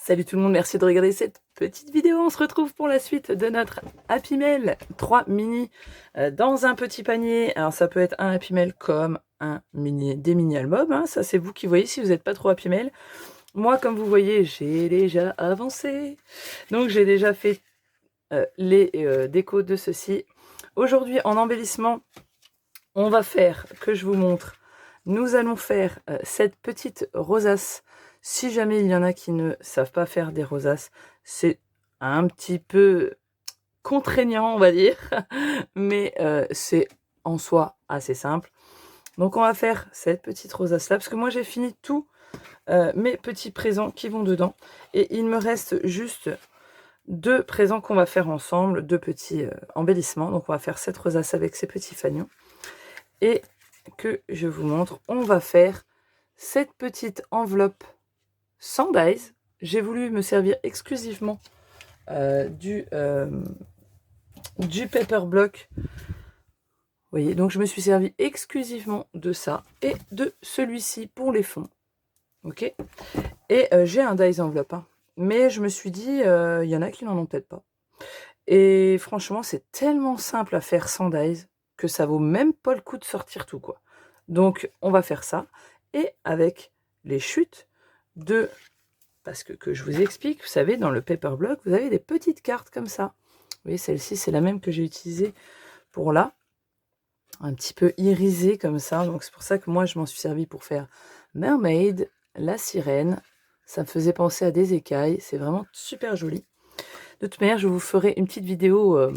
Salut tout le monde, merci de regarder cette petite vidéo. On se retrouve pour la suite de notre Happy Mail. 3 mini dans un petit panier. Alors ça peut être un Happy Mail comme des mini albums. Hein. Ça c'est vous qui voyez si vous n'êtes pas trop Happy Mail. Moi comme vous voyez j'ai déjà avancé. Donc j'ai déjà fait les décos de ceci. Aujourd'hui en embellissement, on va faire, que je vous montre, nous allons faire cette petite rosace. Si jamais il y en a qui ne savent pas faire des rosaces, c'est un petit peu contraignant, on va dire, mais c'est en soi assez simple. Donc on va faire cette petite rosace-là, parce que moi j'ai fini tous mes petits présents qui vont dedans. Et il me reste juste 2 présents qu'on va faire ensemble, 2 petits embellissements. Donc on va faire cette rosace avec ces petits fanions. Et que je vous montre, on va faire cette petite enveloppe sans dies. J'ai voulu me servir exclusivement du paper block. Vous voyez, donc je me suis servi exclusivement de ça et de celui-ci pour les fonds. Ok. Et j'ai un dies enveloppe, hein. Mais je me suis dit, il y en a qui n'en ont peut-être pas. Et franchement, c'est tellement simple à faire sans dies que ça vaut même pas le coup de sortir tout, quoi. Donc, on va faire ça. Et avec les chutes de... Parce que je vous explique, vous savez, dans le paper block, vous avez des petites cartes comme ça. Vous voyez, celle-ci, c'est la même que j'ai utilisée pour là. Un petit peu irisée comme ça. Donc, c'est pour ça que moi, je m'en suis servi pour faire Mermaid, la sirène. Ça me faisait penser à des écailles. C'est vraiment super joli. De toute manière, je vous ferai une petite vidéo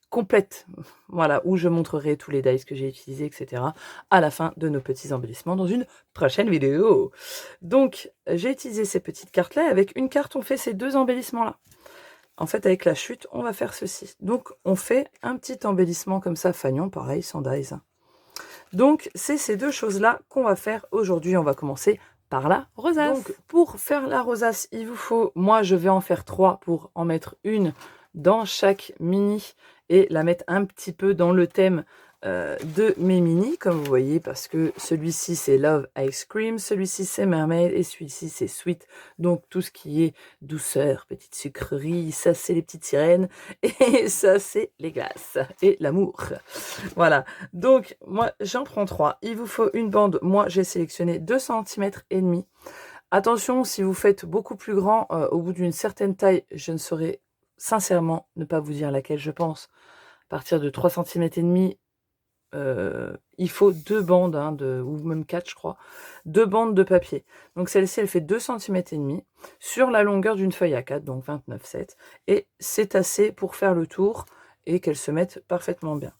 complète, voilà, où je montrerai tous les dies que j'ai utilisés, etc. à la fin de nos petits embellissements dans une prochaine vidéo. Donc, j'ai utilisé ces petites cartes-là. Avec une carte, on fait ces 2 embellissements-là. En fait, avec la chute, on va faire ceci. Donc, on fait un petit embellissement comme ça, fanion, pareil, sans dies. Donc, c'est ces 2 choses-là qu'on va faire aujourd'hui. On va commencer par la rosace. Donc, pour faire la rosace, il vous faut... Moi, je vais en faire 3 pour en mettre une dans chaque mini et la mettre un petit peu dans le thème de mes mini, comme vous voyez, parce que celui-ci, c'est Love Ice Cream, celui-ci, c'est Mermaid, et celui-ci, c'est Sweet. Donc, tout ce qui est douceur, petite sucrerie, ça, c'est les petites sirènes, et ça, c'est les glaces et l'amour. Voilà. Donc, moi, j'en prends 3. Il vous faut une bande. Moi, j'ai sélectionné 2 cm et demi. Attention, si vous faites beaucoup plus grand, au bout d'une certaine taille, je ne saurais sincèrement ne pas vous dire laquelle je pense. À partir de 3 cm et demi, il faut 2 bandes, hein, ou même 4, je crois. 2 bandes de papier. Donc celle-ci, elle fait 2 cm et demi sur la longueur d'une feuille A4, donc 29,7. Et c'est assez pour faire le tour et qu'elles se mettent parfaitement bien.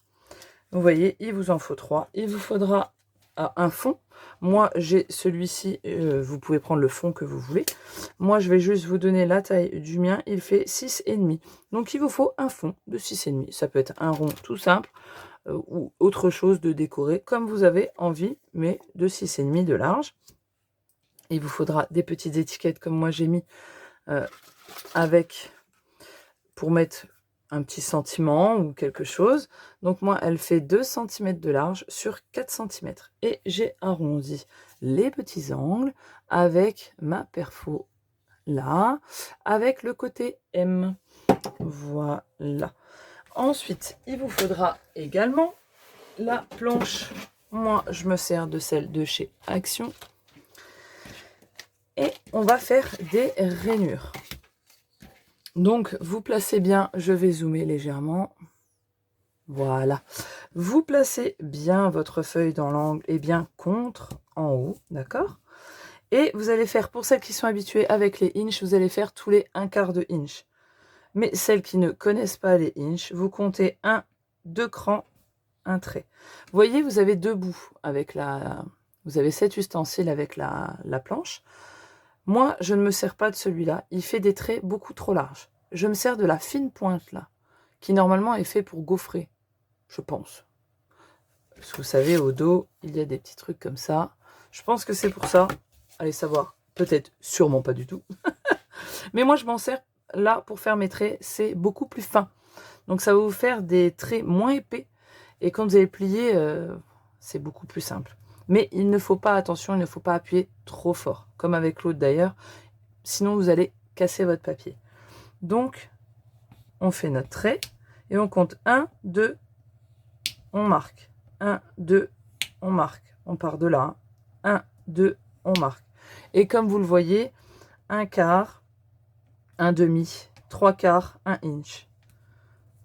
Vous voyez, il vous en faut 3. Il vous faudra un fond. Moi, j'ai celui-ci. Vous pouvez prendre le fond que vous voulez. Moi, je vais juste vous donner la taille du mien. Il fait 6,5. Donc, il vous faut un fond de 6,5. Ça peut être un rond tout simple ou autre chose de décorer comme vous avez envie, mais de 6,5 de large. Il vous faudra des petites étiquettes comme moi j'ai mis pour mettre un petit sentiment ou quelque chose. Donc moi, elle fait 2 cm de large sur 4 cm. Et j'ai arrondi les petits angles avec ma perfo là, avec le côté M. Voilà. Ensuite, il vous faudra également la planche. Moi, je me sers de celle de chez Action. Et on va faire des rainures. Donc, vous placez bien, je vais zoomer légèrement. Voilà. Vous placez bien votre feuille dans l'angle et bien contre en haut, d'accord? Et vous allez faire, pour celles qui sont habituées avec les inches, vous allez faire tous les 1/4 de inch. Mais celles qui ne connaissent pas les inches, vous comptez 1, 2 crans, un trait. Vous voyez, vous avez 2 bouts avec vous avez cet ustensile avec la planche. Moi, je ne me sers pas de celui-là. Il fait des traits beaucoup trop larges. Je me sers de la fine pointe là, qui normalement est fait pour gaufrer, je pense. Parce que vous savez, au dos, il y a des petits trucs comme ça. Je pense que c'est pour ça. Allez savoir. Peut-être, sûrement pas du tout. Mais moi, je m'en sers là pour faire mes traits. C'est beaucoup plus fin. Donc, ça va vous faire des traits moins épais. Et quand vous allez plier, c'est beaucoup plus simple. Mais il ne faut pas, attention, il ne faut pas appuyer trop fort. Comme avec l'autre d'ailleurs. Sinon, vous allez casser votre papier. Donc, on fait notre trait et on compte 1, 2, on marque. 1, 2, on marque. On part de là. 1, 2, on marque. Et comme vous le voyez, 1/4, 1/2, 3/4, 1 inch.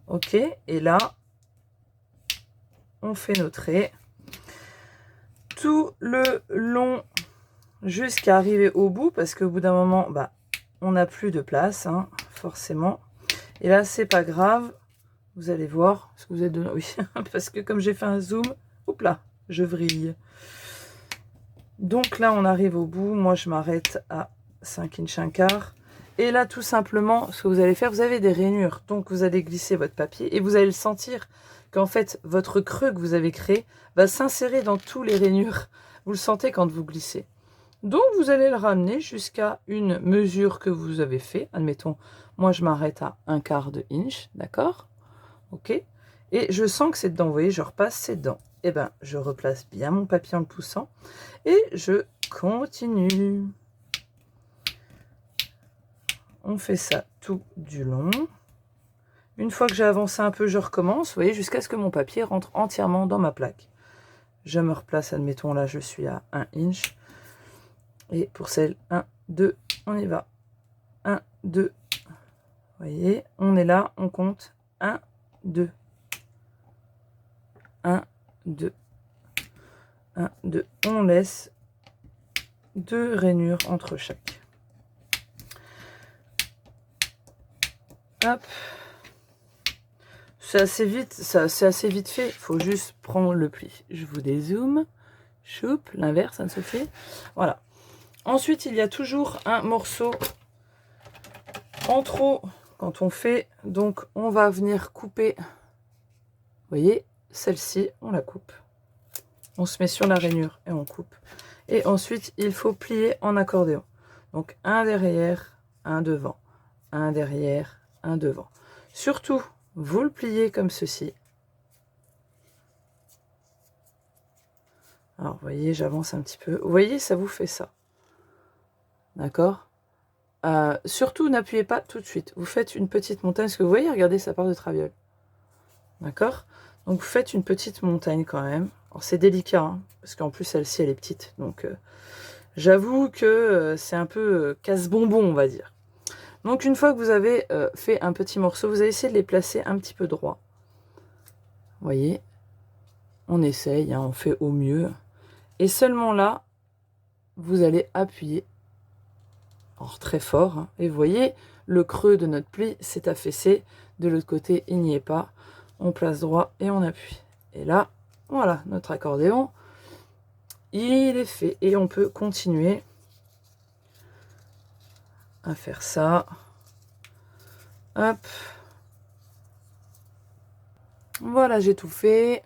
Ok, et là, on fait nos traits tout le long jusqu'à arriver au bout, parce qu'au bout d'un moment, bah, on n'a plus de place, hein, forcément. Et là, c'est pas grave. Vous allez voir, est-ce que vous êtes dedans? Oui, parce que comme j'ai fait un zoom, hop là, je vrille. Donc là, on arrive au bout. Moi, je m'arrête à 5 inch 1/4. Et là, tout simplement, ce que vous allez faire, vous avez des rainures. Donc, vous allez glisser votre papier et vous allez le sentir qu'en fait, votre creux que vous avez créé va s'insérer dans tous les rainures. Vous le sentez quand vous glissez. Donc, vous allez le ramener jusqu'à une mesure que vous avez fait. Admettons, moi, je m'arrête à 1/4 de inch, d'accord? Ok. Et je sens que c'est dedans. Vous voyez, je repasse, c'est dedans. Et ben, je replace bien mon papier en le poussant. Et je continue. On fait ça tout du long. Une fois que j'ai avancé un peu, je recommence. Vous voyez, jusqu'à ce que mon papier rentre entièrement dans ma plaque. Je me replace, admettons, là, je suis à 1 inch. Et pour celle 1, 2, on y va. 1, 2. Vous voyez, on est là, on compte 1, 2. 1, 2. 1, 2. On laisse 2 rainures entre chaque. Hop. C'est assez vite, c'est assez vite fait. Il faut juste prendre le pli. Je vous dézoome. Choup, l'inverse, ça ne se fait. Voilà. Ensuite, il y a toujours un morceau en trop quand on fait. Donc, on va venir couper. Vous voyez, celle-ci, on la coupe. On se met sur la rainure et on coupe. Et ensuite, il faut plier en accordéon. Donc, un derrière, un devant. Un derrière, un devant. Surtout, vous le pliez comme ceci. Alors, vous voyez, j'avance un petit peu. Vous voyez, ça vous fait ça. D'accord? Surtout, n'appuyez pas tout de suite. Vous faites une petite montagne. Parce que vous voyez, regardez, ça part de traviole. D'accord? Donc, vous faites une petite montagne quand même. Alors, c'est délicat, hein, parce qu'en plus, celle-ci, elle est petite. Donc, j'avoue que c'est un peu casse-bonbon, on va dire. Donc, une fois que vous avez fait un petit morceau, vous allez essayer de les placer un petit peu droit. Vous voyez? On essaye, hein, on fait au mieux. Et seulement là, vous allez appuyer. Alors, très fort. Hein, et vous voyez, le creux de notre pli s'est affaissé. De l'autre côté, il n'y est pas. On place droit et on appuie. Et là, voilà, notre accordéon, il est fait. Et on peut continuer à faire ça. Hop. Voilà, j'ai tout fait.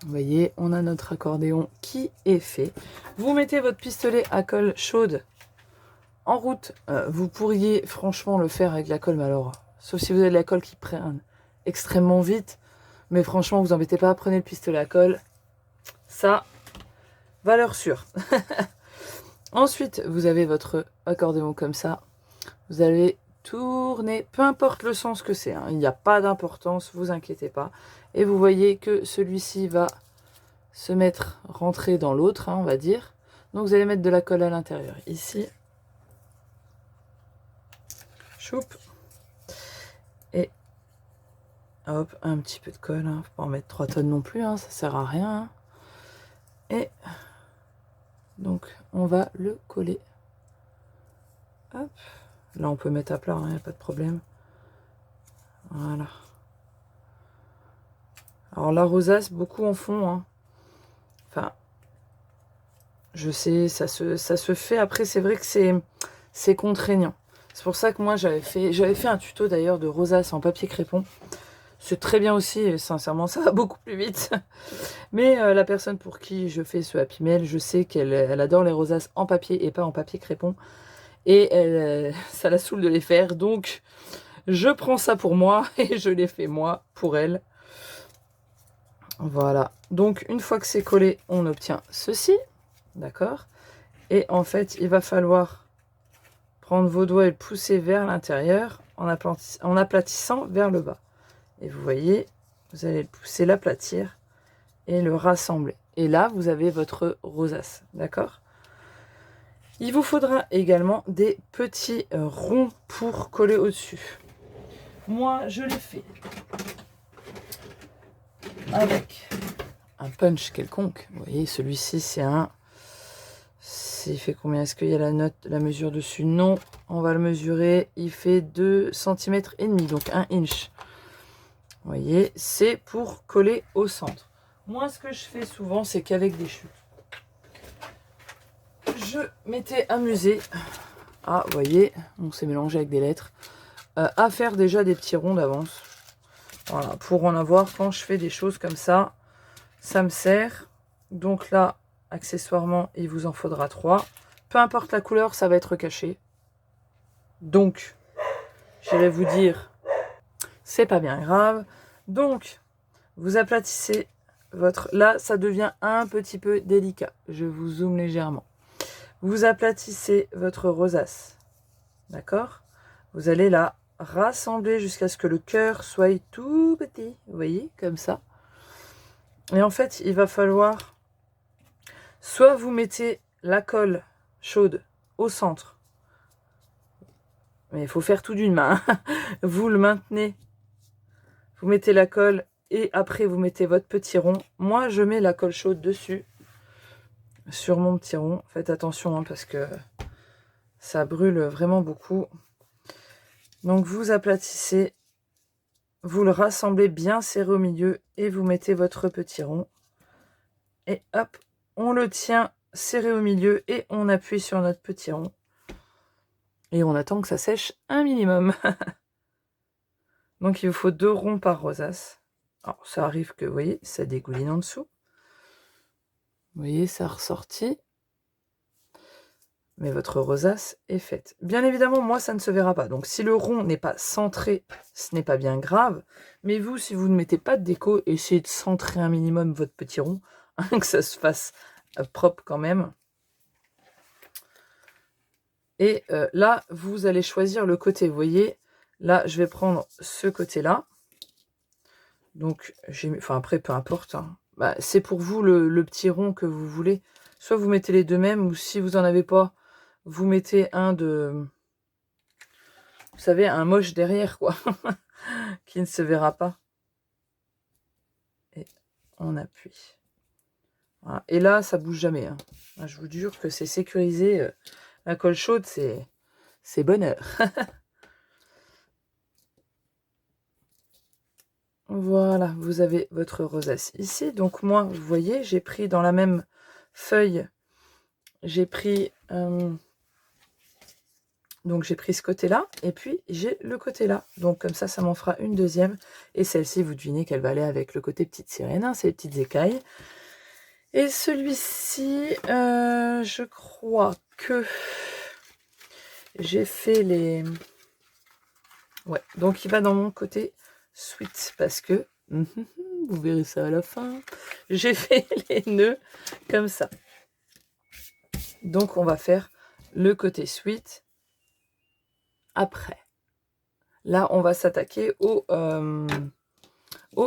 Vous voyez, on a notre accordéon qui est fait. Vous mettez votre pistolet à colle chaude en route. Vous pourriez franchement le faire avec la colle, mais alors, sauf si vous avez de la colle qui prenne extrêmement vite. Mais franchement, vous embêtez pas, prenez le pistolet à colle. Ça, valeur sûre. Ensuite, vous avez votre accordéon comme ça. Vous allez tourner, peu importe le sens que c'est, hein, il n'y a pas d'importance, vous inquiétez pas. Et vous voyez que celui-ci va se mettre, rentrer dans l'autre, hein, on va dire. Donc vous allez mettre de la colle à l'intérieur, ici. Choup. Et hop, un petit peu de colle, hein. Faut pas en mettre 3 tonnes non plus, hein, ça sert à rien. Hein. Et donc on va le coller. Hop. Là on peut mettre à plat, il n'y a pas de problème. Voilà. Alors la rosace, beaucoup en font. Hein. Enfin, je sais, ça se fait. Après, c'est vrai que c'est contraignant. C'est pour ça que moi, j'avais fait un tuto d'ailleurs de rosace en papier crépon. C'est très bien aussi, et sincèrement, ça va beaucoup plus vite. Mais la personne pour qui je fais ce Happy Mail, je sais qu'elle adore les rosaces en papier et pas en papier crépon. Et ça la saoule de les faire. Donc, je prends ça pour moi et je les fais moi pour elle. Voilà. Donc, une fois que c'est collé, on obtient ceci. D'accord? Et en fait, il va falloir prendre vos doigts et le pousser vers l'intérieur en aplatissant vers le bas. Et vous voyez, vous allez le pousser, l'aplatir et le rassembler. Et là, vous avez votre rosace, d'accord? Il vous faudra également des petits ronds pour coller au-dessus. Moi, je les fais avec un punch quelconque. Vous voyez, celui-ci, c'est un... Il fait combien? Est-ce qu'il y a la mesure dessus? Non, on va le mesurer. Il fait 2,5 cm, donc 1 inch. Vous voyez, c'est pour coller au centre. Moi, ce que je fais souvent, c'est qu'avec des chutes, je m'étais amusée à, vous voyez, on s'est mélangé avec des lettres, à faire déjà des petits ronds d'avance. Voilà, pour en avoir quand je fais des choses comme ça, ça me sert. Donc là, accessoirement, il vous en faudra 3. Peu importe la couleur, ça va être caché. Donc, j'irai vous dire, c'est pas bien grave. Donc, vous aplatissez votre... Là, ça devient un petit peu délicat. Je vous zoome légèrement. Vous aplatissez votre rosace. D'accord? Vous allez la rassembler jusqu'à ce que le cœur soit tout petit. Vous voyez, comme ça. Et en fait, il va falloir... Soit vous mettez la colle chaude au centre. Mais il faut faire tout d'une main. Vous le maintenez. Vous mettez la colle et après vous mettez votre petit rond. Moi, je mets la colle chaude dessus. Sur mon petit rond. Faites attention hein, parce que ça brûle vraiment beaucoup. Donc vous aplatissez. Vous le rassemblez bien serré au milieu et vous mettez votre petit rond. Et hop, on le tient serré au milieu et on appuie sur notre petit rond. Et on attend que ça sèche un minimum. Donc il vous faut 2 ronds par rosace. Alors ça arrive que, vous voyez, ça dégouline en dessous. Vous voyez, ça a ressorti. Mais votre rosace est faite. Bien évidemment, moi, ça ne se verra pas. Donc si le rond n'est pas centré, ce n'est pas bien grave. Mais vous, si vous ne mettez pas de déco, essayez de centrer un minimum votre petit rond. Hein, que ça se fasse propre quand même. Et là, vous allez choisir le côté. Vous voyez, là, je vais prendre ce côté-là. Donc, enfin, après, peu importe. Hein. Bah, c'est pour vous le petit rond que vous voulez. Soit vous mettez les deux mêmes, ou si vous n'en avez pas, vous mettez un de... Vous savez, un moche derrière, quoi. Qui ne se verra pas. Et on appuie. Voilà. Et là, ça bouge jamais. Hein. Là, je vous jure que c'est sécurisé. La colle chaude, c'est bonheur. Voilà, vous avez votre rosace ici. Donc moi, vous voyez, j'ai pris dans la même feuille, j'ai pris donc j'ai pris ce côté-là et puis j'ai le côté-là. Donc comme ça m'en fera une deuxième. Et celle-ci, vous devinez qu'elle va aller avec le côté petite sirène, hein, c'est les petites écailles. Et celui-ci, je crois que j'ai fait les... Ouais, donc il va dans mon côté sweet parce que, vous verrez ça à la fin, j'ai fait les nœuds comme ça. Donc on va faire le côté sweet après. Là, on va s'attaquer aux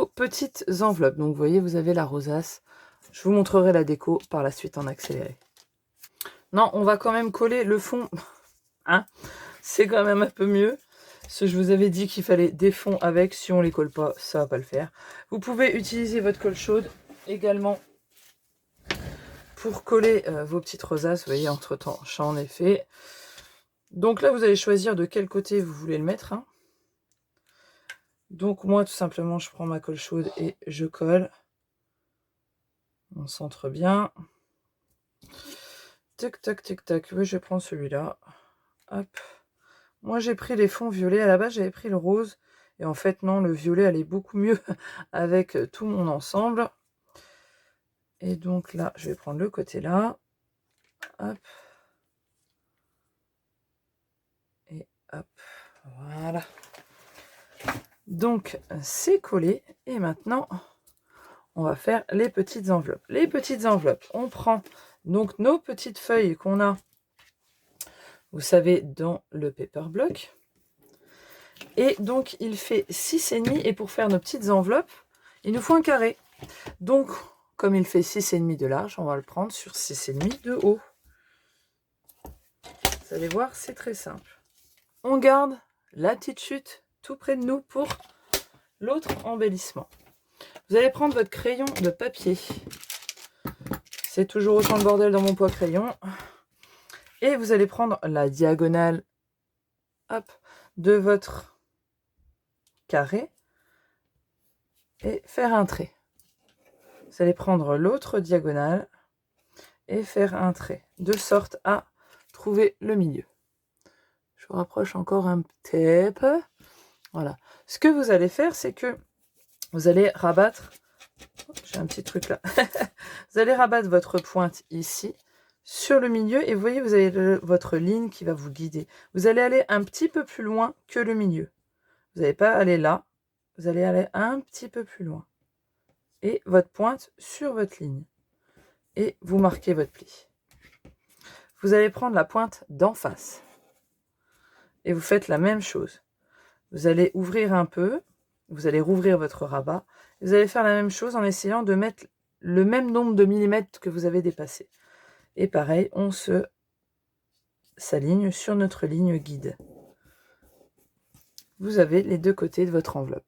petites enveloppes. Donc vous voyez, vous avez la rosace. Je vous montrerai la déco par la suite en accéléré. Non, on va quand même coller le fond. Hein, c'est quand même un peu mieux. Ce je vous avais dit qu'il fallait des fonds avec. Si on les colle pas, ça va pas le faire. Vous pouvez utiliser votre colle chaude également pour coller vos petites rosaces. Vous voyez, entre temps, j'en ai fait. Donc là, vous allez choisir de quel côté vous voulez le mettre. Hein. Donc moi, tout simplement, je prends ma colle chaude et je colle. On centre bien. Tac, tac, tac, tac. Oui, je vais prendre celui-là. Hop. Moi, j'ai pris les fonds violets. À la base, j'avais pris le rose. Et en fait, non, le violet allait beaucoup mieux avec tout mon ensemble. Et donc là, je vais prendre le côté là. Hop. Et hop. Voilà. Donc, c'est collé. Et maintenant, on va faire les petites enveloppes. Les petites enveloppes, on prend donc nos petites feuilles qu'on a vous savez, dans le paper block. Et donc, il fait 6,5. Et pour faire nos petites enveloppes, il nous faut un carré. Donc, comme il fait 6,5 de large, on va le prendre sur 6,5 de haut. Vous allez voir, c'est très simple. On garde la petite chute tout près de nous pour l'autre embellissement. Vous allez prendre votre crayon de papier. C'est toujours autant de bordel dans mon poids crayon. Et vous allez prendre la diagonale, hop, de votre carré et faire un trait. Vous allez prendre l'autre diagonale et faire un trait, de sorte à trouver le milieu. Je vous rapproche encore un petit peu. Voilà. Ce que vous allez faire, c'est que vous allez rabattre... J'ai un petit truc là. Vous allez rabattre votre pointe ici, sur le milieu, et vous voyez, vous avez votre ligne qui va vous guider. Vous allez aller un petit peu plus loin que le milieu. Vous n'allez pas aller là, vous allez aller un petit peu plus loin. Et votre pointe sur votre ligne. Et vous marquez votre pli. Vous allez prendre la pointe d'en face. Et vous faites la même chose. Vous allez ouvrir un peu, vous allez rouvrir votre rabat. Vous allez faire la même chose en essayant de mettre le même nombre de millimètres que vous avez dépassé. Et pareil, on s'aligne sur notre ligne guide. Vous avez les deux côtés de votre enveloppe.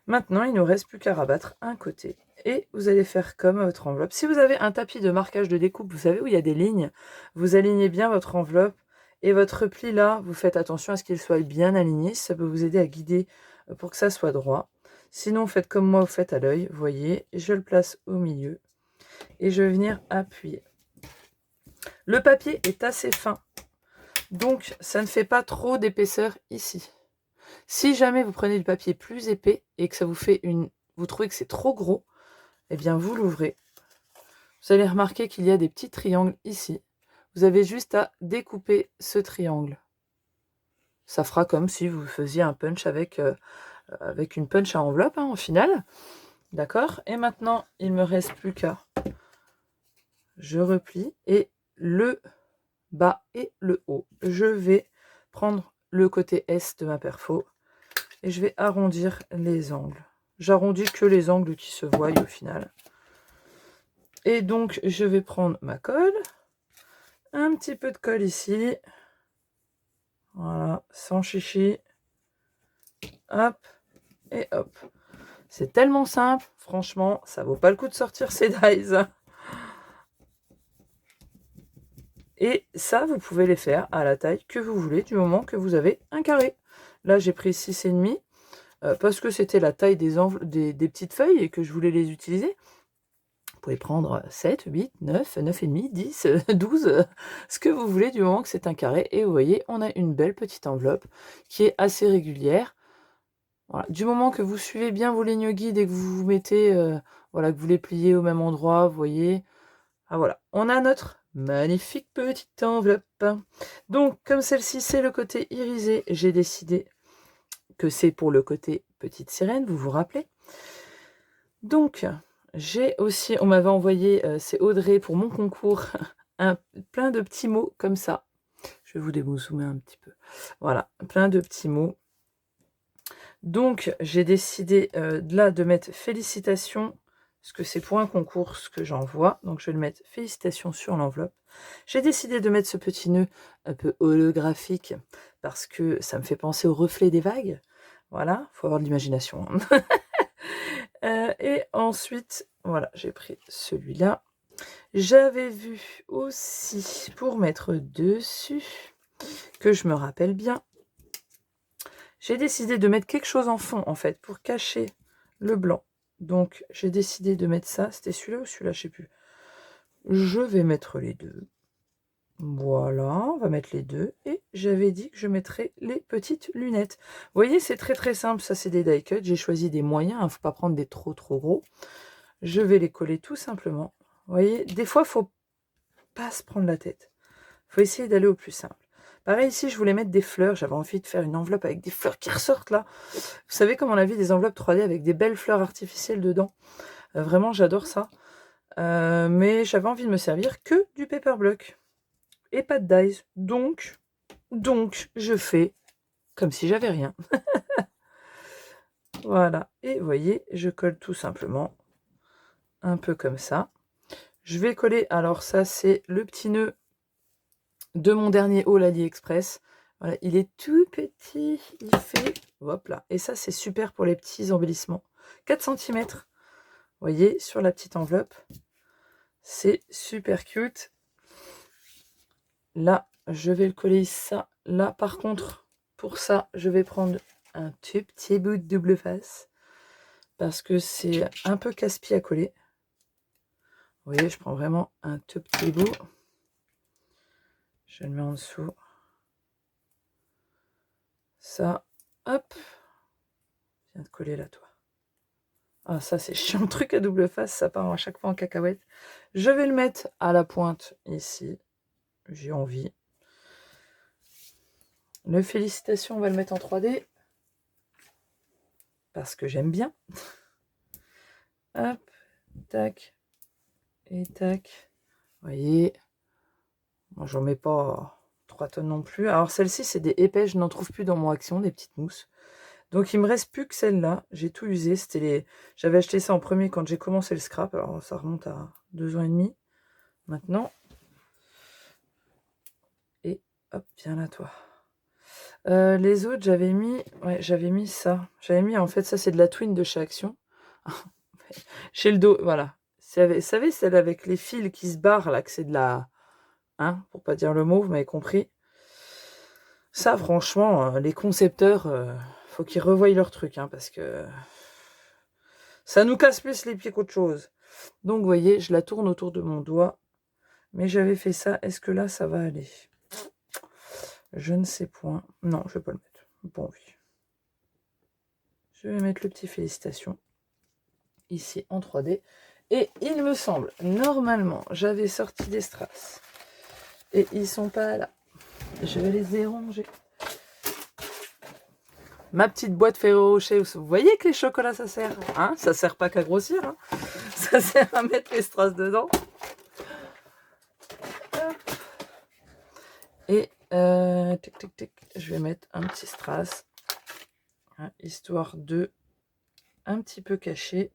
Maintenant, il ne nous reste plus qu'à rabattre un côté. Et vous allez faire comme votre enveloppe. Si vous avez un tapis de marquage de découpe, vous savez où il y a des lignes, vous alignez bien votre enveloppe. Et votre pli là, vous faites attention à ce qu'il soit bien aligné. Ça peut vous aider à guider pour que ça soit droit. Sinon, faites comme moi, vous faites à l'œil. Vous voyez, je le place au milieu. Et je vais venir appuyer. Le papier est assez fin. Donc, ça ne fait pas trop d'épaisseur ici. Si jamais vous prenez du papier plus épais et que ça vous fait vous trouvez que c'est trop gros, eh bien vous l'ouvrez. Vous allez remarquer qu'il y a des petits triangles ici. Vous avez juste à découper ce triangle. Ça fera comme si vous faisiez un punch avec une punch à enveloppe, hein, au final. D'accord? Et maintenant, il ne me reste plus qu'à... Je replie et le bas et le haut. Je vais prendre le côté S de ma perfo et je vais arrondir les angles. J'arrondis que les angles qui se voient au final. Et donc, je vais prendre ma colle, un petit peu de colle ici. Voilà, sans chichi. Hop, et hop. C'est tellement simple, franchement, ça vaut pas le coup de sortir ces dies. Et ça, vous pouvez les faire à la taille que vous voulez, du moment que vous avez un carré. Là, j'ai pris 6,5 parce que c'était la taille des petites feuilles et que je voulais les utiliser. Vous pouvez prendre 7, 8, 9, 9,5, 10, 12, ce que vous voulez, du moment que c'est un carré. Et vous voyez, on a une belle petite enveloppe qui est assez régulière. Voilà. Du moment que vous suivez bien vos lignes guides et que vous vous mettez, voilà, que vous les pliez au même endroit, vous voyez. Ah voilà, on a notre magnifique petite enveloppe. Donc, comme celle-ci, c'est le côté irisé, j'ai décidé que c'est pour le côté petite sirène, vous vous rappelez. Donc, j'ai aussi, on m'avait envoyé, c'est Audrey pour mon concours, plein de petits mots comme ça. Je vais vous dézoomer un petit peu. Voilà, plein de petits mots. Donc, j'ai décidé là de mettre félicitations, parce que c'est pour un concours ce que j'envoie. Donc, je vais le mettre félicitations sur l'enveloppe. J'ai décidé de mettre ce petit nœud un peu holographique, parce que ça me fait penser au reflet des vagues. Voilà, il faut avoir de l'imagination. Et ensuite, voilà, j'ai pris celui-là. J'avais vu aussi, pour mettre dessus, que je me rappelle bien, j'ai décidé de mettre quelque chose en fond, en fait, pour cacher le blanc. Donc, j'ai décidé de mettre ça. C'était celui-là ou celui-là, je ne sais plus. Je vais mettre les deux. Voilà, on va mettre les deux. Et j'avais dit que je mettrais les petites lunettes. Vous voyez, c'est très très simple. Ça, c'est des die cut. J'ai choisi des moyens. Il ne faut pas prendre des trop gros. Je vais les coller tout simplement. Vous voyez, des fois, il ne faut pas se prendre la tête. Il faut essayer d'aller au plus simple. Pareil, ici, je voulais mettre des fleurs. J'avais envie de faire une enveloppe avec des fleurs qui ressortent là. Vous savez, comme on a vu des enveloppes 3D avec des belles fleurs artificielles dedans. Vraiment, j'adore ça. Mais j'avais envie de me servir que du paper block. et pas de dies. Donc, je fais comme si j'avais rien. Voilà. Et vous voyez, je colle tout simplement un peu comme ça. Je vais coller, alors ça c'est le petit nœud de mon dernier haul AliExpress. Voilà, il est tout petit, il fait, hop là, et ça c'est super pour les petits embellissements. 4 cm, vous voyez, sur la petite enveloppe. C'est super cute. Là, je vais le coller ça. Là, par contre, pour ça, je vais prendre un tout petit bout de double face. Parce que c'est un peu casse-pied à coller. Vous voyez, je prends vraiment un tout petit bout. Je le mets en dessous. Ça, hop. Viens de coller là, toi. Ah, ça, c'est chiant. Le truc à double face, ça part à chaque fois en cacahuète. Je vais le mettre à la pointe ici. J'ai envie. Le félicitations, on va le mettre en 3D. Parce que j'aime bien. Hop, tac. Et tac. Vous voyez. Moi, j'en mets pas 3 tonnes non plus. Alors, celle-ci, c'est des épais. Je n'en trouve plus dans mon Action, des petites mousses. Donc, il me reste plus que celle-là. J'ai tout usé. C'était les... J'avais acheté ça en premier quand j'ai commencé le scrap. Alors, ça remonte à 2 ans et demi. Maintenant. Et hop, viens là, toi. Les autres, j'avais mis... Ouais, j'avais mis ça. J'avais mis, en fait, ça, c'est de la twin de chez Action. Chez le dos, voilà. Vous savez, celle avec les fils qui se barrent, là, que c'est de la... Hein, pour pas dire le mot, vous m'avez compris. Ça, franchement, les concepteurs, faut qu'ils revoient leur truc, hein, parce que ça nous casse plus les pieds qu'autre chose. Donc, vous voyez, je la tourne autour de mon doigt. Mais j'avais fait ça. Est-ce que là, ça va aller? Je ne sais point. Non, je vais pas le mettre. Bon, oui. Je vais mettre le petit félicitations ici en 3D. Et il me semble, normalement, j'avais sorti des strass. Et ils sont pas là. Je vais les déranger. Ma petite boîte Ferrero Rocher, vous voyez que les chocolats ça sert, hein? Ça sert pas qu'à grossir, hein? Ça sert à mettre les strass dedans. Et tic, tic, tic, je vais mettre un petit strass, hein, histoire de un petit peu cacher.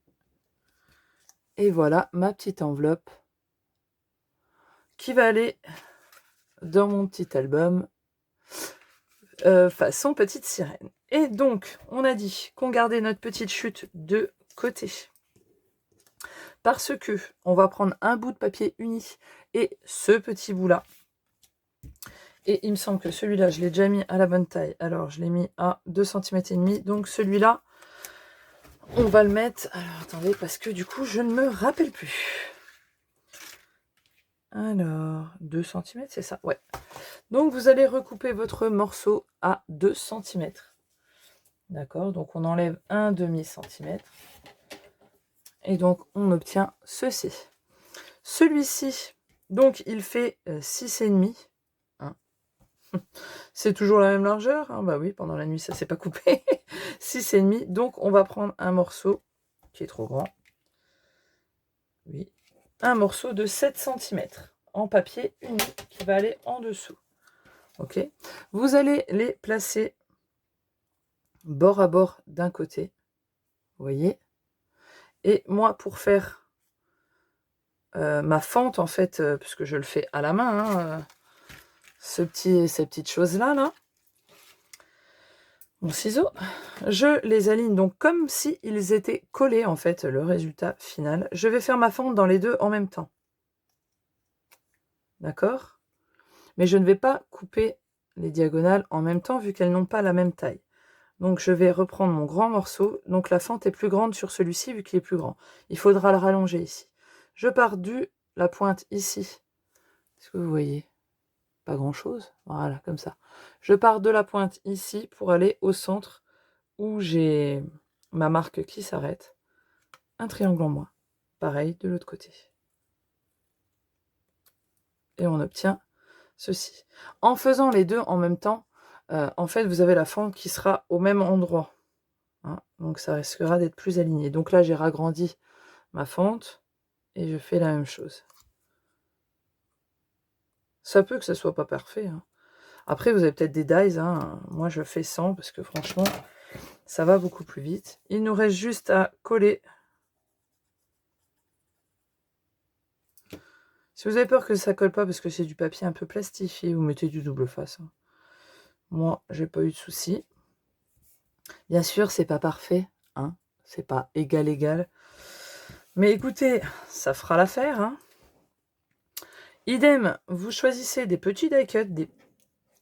Et voilà ma petite enveloppe qui va aller dans mon petit album façon petite sirène. Et donc, on a dit qu'on gardait notre petite chute de côté. Parce que on va prendre un bout de papier uni et ce petit bout-là. Et il me semble que celui-là, je l'ai déjà mis à la bonne taille. Alors, je l'ai mis à 2,5 cm. Donc, celui-là, on va le mettre... Alors, attendez, parce que du coup, je ne me rappelle plus. Alors, 2 cm, c'est ça? Ouais. Donc, vous allez recouper votre morceau à 2 cm. D'accord? Donc, on enlève un demi-centimètre. Et donc, on obtient ceci. Celui-ci, donc, il fait 6,5. Hein. C'est toujours la même largeur. Hein? Bah oui, pendant la nuit, ça ne s'est pas coupé. 6,5. Donc, on va prendre un morceau qui est trop grand. Oui. Un morceau de 7 cm en papier uni qui va aller en dessous. Ok. Vous allez les placer bord à bord d'un côté. Vous voyez. Et moi, pour faire ma fente, en fait, puisque je le fais à la main, hein, ces petites choses-là, là, mon ciseau, je les aligne donc comme s'ils étaient collés, en fait, le résultat final. Je vais faire ma fente dans les deux en même temps. D'accord? Mais je ne vais pas couper les diagonales en même temps, vu qu'elles n'ont pas la même taille. Donc, je vais reprendre mon grand morceau. Donc, la fente est plus grande sur celui-ci, vu qu'il est plus grand. Il faudra le rallonger ici. Je pars de la pointe ici. Est-ce que vous voyez? Pas grand-chose. Voilà, comme ça. Je pars de la pointe ici pour aller au centre où j'ai ma marque qui s'arrête. Un triangle en moins. Pareil de l'autre côté. Et on obtient ceci. En faisant les deux en même temps, en fait, vous avez la fente qui sera au même endroit. Hein, donc, ça risquera d'être plus aligné. Donc là, j'ai ragrandi ma fente et je fais la même chose. Ça peut que ça soit pas parfait. Hein. Après, vous avez peut-être des dies. Hein. Moi, je fais 100 parce que franchement, ça va beaucoup plus vite. Il nous reste juste à coller. Si vous avez peur que ça colle pas parce que c'est du papier un peu plastifié, vous mettez du double face. Hein. Moi, j'ai pas eu de soucis. Bien sûr, c'est pas parfait. Hein. C'est pas égal. Mais écoutez, ça fera l'affaire. Hein. Idem, vous choisissez des petits die cut, des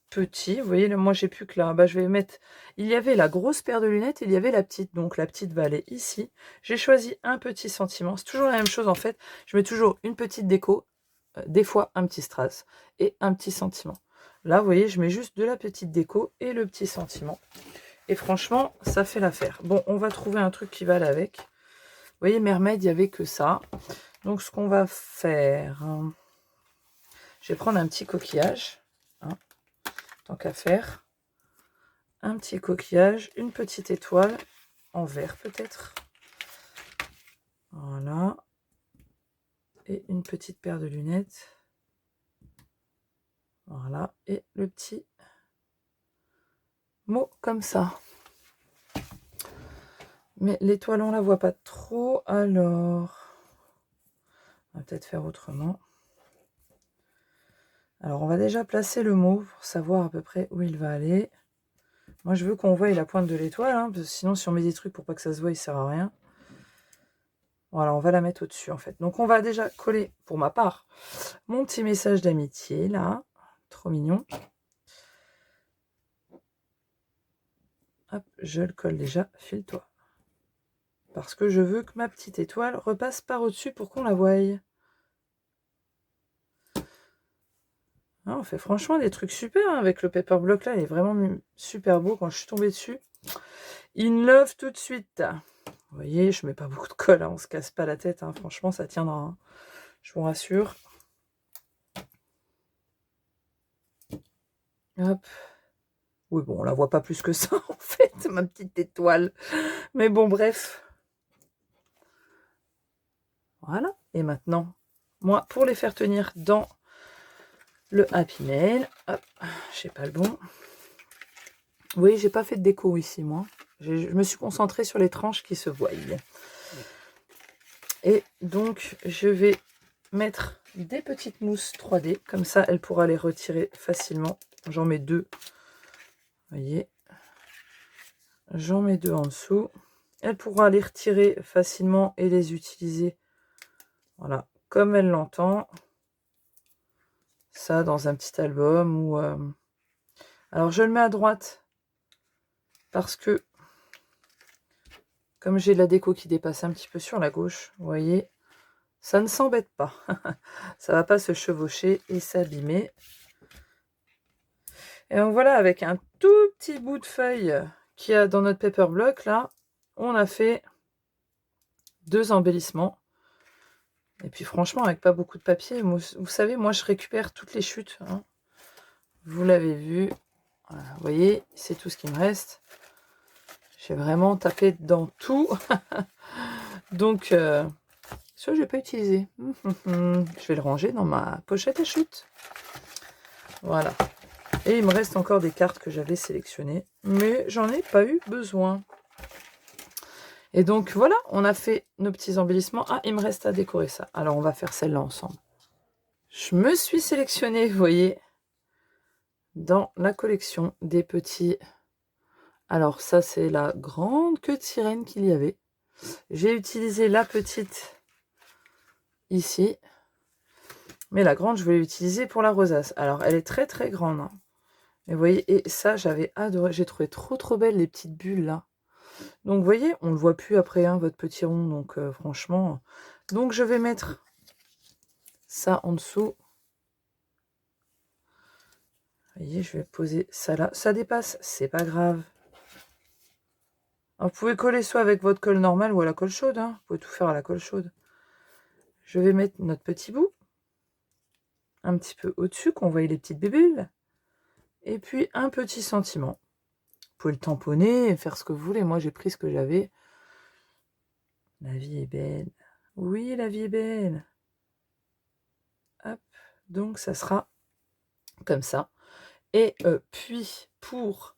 petits. Vous voyez, moi, j'ai plus que là. Bah, je vais mettre... Il y avait la grosse paire de lunettes et il y avait la petite. Donc, la petite va aller ici. J'ai choisi un petit sentiment. C'est toujours la même chose, en fait. Je mets toujours une petite déco, des fois un petit strass et un petit sentiment. Là, vous voyez, je mets juste de la petite déco et le petit sentiment. Et franchement, ça fait l'affaire. Bon, on va trouver un truc qui va aller avec. Vous voyez, Mermaid, il n'y avait que ça. Donc, ce qu'on va faire... Je vais prendre un petit coquillage. Hein, tant qu'à faire. Un petit coquillage, une petite étoile, en vert peut-être. Voilà. Et une petite paire de lunettes. Voilà. Et le petit mot comme ça. Mais l'étoile, on la voit pas trop. Alors, on va peut-être faire autrement. Alors, on va déjà placer le mot pour savoir à peu près où il va aller. Moi, je veux qu'on voie la pointe de l'étoile, hein, parce que sinon, si on met des trucs pour pas que ça se voie, il sert à rien. Voilà, on va la mettre au-dessus, en fait. Donc, on va déjà coller, pour ma part, mon petit message d'amitié, là. Trop mignon. Hop, je le colle déjà, file-toi. Parce que je veux que ma petite étoile repasse par au-dessus pour qu'on la voie. Ah, on fait franchement des trucs super hein, avec le paper block là. Il est vraiment super beau quand je suis tombée dessus. In love tout de suite. Vous voyez, je mets pas beaucoup de colle. Hein, on se casse pas la tête. Hein, franchement, ça tiendra. Hein, je vous rassure. Hop. Oui, bon, on la voit pas plus que ça en fait, ma petite étoile. Mais bon, bref. Voilà. Et maintenant, moi, pour les faire tenir dans le Happy Mail, hop, j'ai pas le bon. Oui, j'ai pas fait de déco ici, moi. Je me suis concentrée sur les tranches qui se voient. Et donc, je vais mettre des petites mousses 3D. Comme ça, elle pourra les retirer facilement. J'en mets 2. Vous voyez. J'en mets 2 en dessous. Elle pourra les retirer facilement et les utiliser. Voilà, comme elle l'entend. Ça, dans un petit album. Ou alors, je le mets à droite. Parce que, comme j'ai de la déco qui dépasse un petit peu sur la gauche, vous voyez, ça ne s'embête pas. Ça va pas se chevaucher et s'abîmer. Et donc voilà, avec un tout petit bout de feuille qu'il y a dans notre paper block, là, on a fait 2 embellissements. Et puis franchement, avec pas beaucoup de papier, vous savez, moi je récupère toutes les chutes. Hein. Vous l'avez vu. Voilà, vous voyez, c'est tout ce qui me reste. J'ai vraiment tapé dans tout. Donc, ça, je vais pas utiliser. Je vais le ranger dans ma pochette à chute. Voilà. Et il me reste encore des cartes que j'avais sélectionnées. Mais j'en ai pas eu besoin. Et donc, voilà, on a fait nos petits embellissements. Ah, il me reste à décorer ça. Alors, on va faire celle-là ensemble. Je me suis sélectionnée, vous voyez, dans la collection des petits... Alors, ça, c'est la grande queue de sirène qu'il y avait. J'ai utilisé la petite ici. Mais la grande, je vais l'utiliser pour la rosace. Alors, elle est très, très grande. Hein. Et vous voyez, et ça, j'avais adoré. J'ai trouvé trop, trop belles les petites bulles, là. Donc, vous voyez, on ne le voit plus après, hein, votre petit rond. Donc, franchement... Donc, je vais mettre ça en dessous. Vous voyez, je vais poser ça là. Ça dépasse, c'est pas grave. Alors, vous pouvez coller soit avec votre colle normale ou à la colle chaude. Hein. Vous pouvez tout faire à la colle chaude. Je vais mettre notre petit bout. Un petit peu au-dessus, qu'on voie les petites bulles. Et puis, un petit sentiment. Vous pouvez le tamponner et faire ce que vous voulez. Moi, j'ai pris ce que j'avais. La vie est belle. Oui, la vie est belle. Hop. Donc, ça sera comme ça. Et puis, pour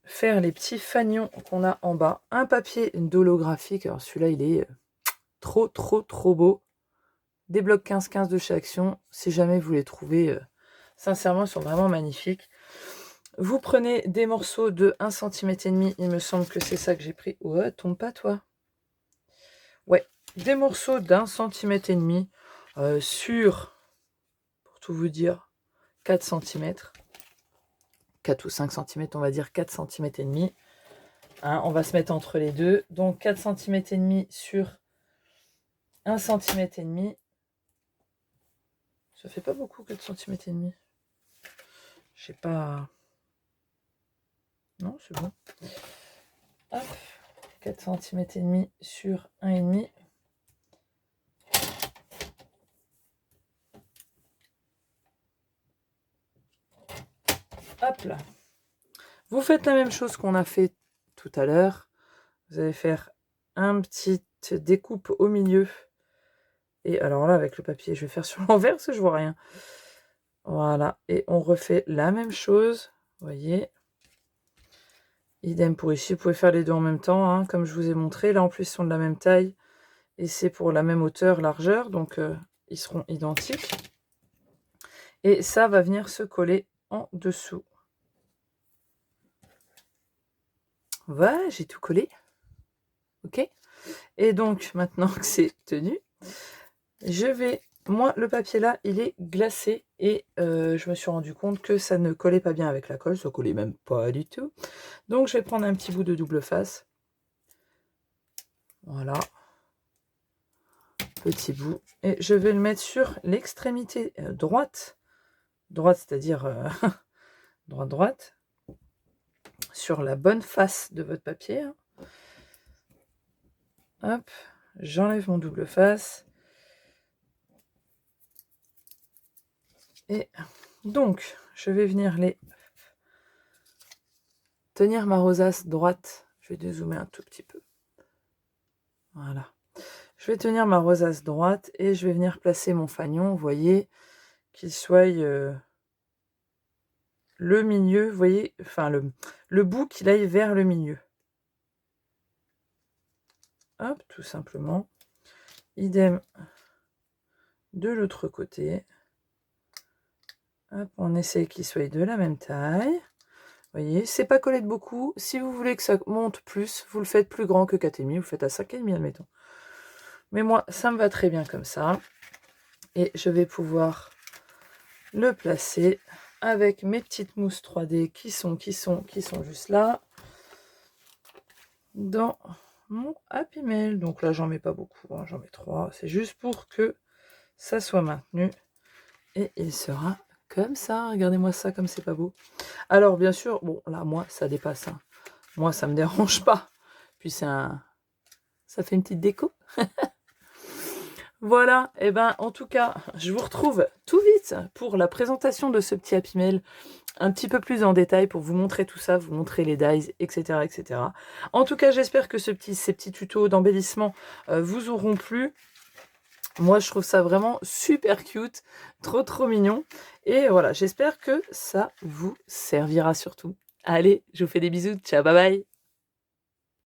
faire les petits fanions qu'on a en bas, un papier d'holographique. Alors celui-là, il est trop beau. Des blocs 15-15 de chez Action. Si jamais vous les trouvez, sincèrement, ils sont vraiment magnifiques. Vous prenez des morceaux de 1,5 cm. Il me semble que c'est ça que j'ai pris. Ouais, tombe pas, toi. Ouais, des morceaux d'1,5 cm sur, pour tout vous dire, 4 cm. 4 ou 5 cm, on va dire 4 cm et demi. Hein, on va se mettre entre les deux. Donc 4 cm et demi sur 1 cm et demi. Ça fait pas beaucoup 4 cm et demi. Je sais pas. Non, c'est bon. Hop, 4 cm et demi sur 1,5. Hop là. Vous faites la même chose qu'on a fait tout à l'heure. Vous allez faire un petit découpe au milieu. Et alors là, avec le papier, je vais faire sur l'envers parce que je vois rien. Voilà. Et on refait la même chose. Vous voyez. Idem pour ici. Vous pouvez faire les deux en même temps, hein, comme je vous ai montré. Là, en plus, ils sont de la même taille. Et c'est pour la même hauteur, largeur. Donc, ils seront identiques. Et ça va venir se coller en dessous. Voilà, j'ai tout collé. Ok. Et donc, maintenant que c'est tenu, je vais... Moi, le papier là, il est glacé. Et je me suis rendu compte que ça ne collait pas bien avec la colle. Ça collait même pas du tout. Donc, je vais prendre un petit bout de double face. Voilà. Petit bout. Et je vais le mettre sur l'extrémité droite. Droite, c'est-à-dire droite. Sur la bonne face de votre papier. Hop. J'enlève mon double face. Et donc, je vais venir tenir ma rosace droite. Je vais dézoomer un tout petit peu. Voilà. Je vais tenir ma rosace droite et je vais venir placer mon fanion. Vous voyez, qu'il soit le milieu, vous voyez, enfin le bout qu'il aille vers le milieu. Hop, tout simplement. Idem de l'autre côté. Hop, on essaye qu'il soit de la même taille. Vous voyez, c'est pas collé de beaucoup. Si vous voulez que ça monte plus, vous le faites plus grand que 4,5. Vous le faites à 5,5, admettons. Mais moi, ça me va très bien comme ça. Et je vais pouvoir le placer avec mes petites mousses 3D qui sont juste là. Dans mon Happy Mail. Donc là, j'en mets pas beaucoup. Hein, j'en mets 3. C'est juste pour que ça soit maintenu. Et il sera comme ça. Regardez-moi ça, comme c'est pas beau. Alors, bien sûr, bon, là, moi, ça dépasse. Hein. Moi, ça me dérange pas. Puis c'est un... Ça fait une petite déco. Voilà, et ben en tout cas, je vous retrouve tout vite pour la présentation de ce petit Happy Mail, un petit peu plus en détail pour vous montrer tout ça, vous montrer les dies, etc. etc. En tout cas, j'espère que ces petits tutos d'embellissement vous auront plu. Moi, je trouve ça vraiment super cute, trop mignon. Et voilà, j'espère que ça vous servira surtout. Allez, je vous fais des bisous, ciao, bye bye.